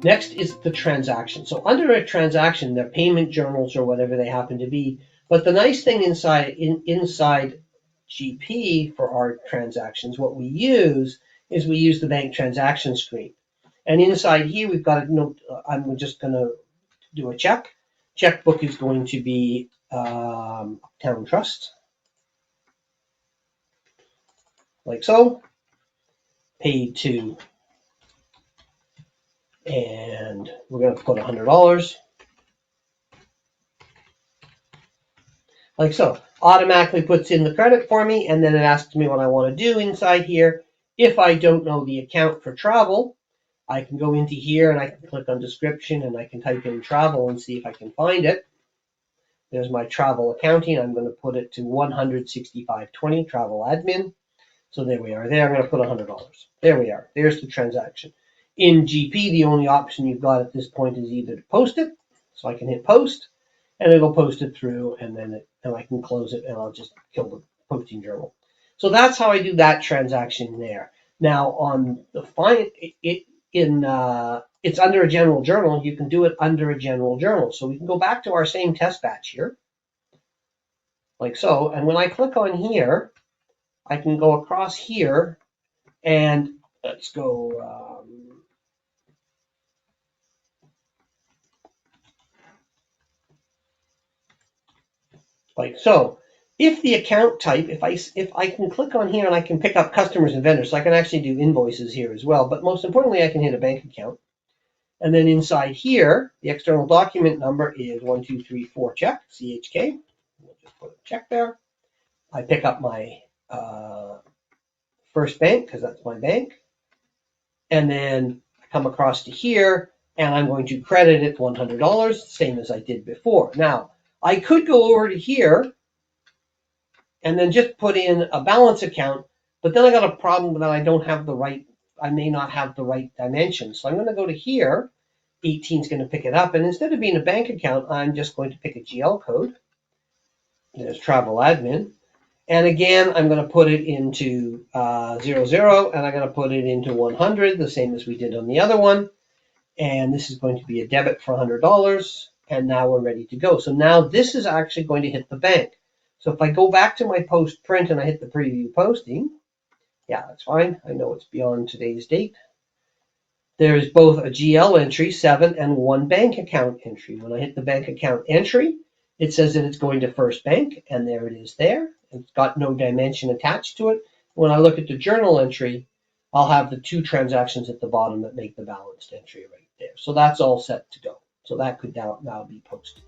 Next is the transaction. So under a transaction, they're payment journals or whatever they happen to be. But the nice thing inside GP for our transactions, what we use is we use the bank transaction screen. And inside here, we've got a note. I'm just going to do a check. Checkbook is going to be Town Trust, like so. Paid to, and we're going to put $100, like so. Automatically puts in the credit for me, and then it asks me what I want to do inside here. If I don't know the account for travel, I can go into here and I can click on description and I can type in travel and see if I can find it. There's my travel accounting. I'm going to put it to $165.20 travel admin. So there we are. There, I'm going to put $100. There we are. There's the transaction. In GP, the only option you've got at this point is either to post it. So I can hit post, and it'll post it through, and then I can close it, and I'll just kill the posting journal. So that's how I do that transaction there. Now on the it's under a general journal. You can do it under a general journal. So we can go back to our same test batch here, like so. And when I click on here, I can go across here and let's go like so. If the account type, if I can click on here and I can pick up customers and vendors, so I can actually do invoices here as well. But most importantly, I can hit a bank account. And then inside here, the external document number is 1234 check, CHK. We'll just put a check there. I pick up my first bank because that's my bank. And then I come across to here and I'm going to credit it $100, same as I did before. Now, I could go over to here and then just put in a balance account, but then I got a problem that I don't have the right, I may not have the right dimension. So I'm going to go to here, 18 is going to pick it up, and instead of being a bank account, I'm just going to pick a GL code. There's travel admin. And again, I'm going to put it into 00, and I'm going to put it into 100, the same as we did on the other one. And this is going to be a debit for $100, and now we're ready to go. So now this is actually going to hit the bank. So if I go back to my post print and I hit the preview posting, yeah, that's fine. I know it's beyond today's date. There is both a GL entry, 7, and 1 bank account entry. When I hit the bank account entry, it says that it's going to First Bank, and there it is there. It's got no dimension attached to it. When I look at the journal entry, I'll have the 2 transactions at the bottom that make the balanced entry right there. So that's all set to go. So that could now be posted.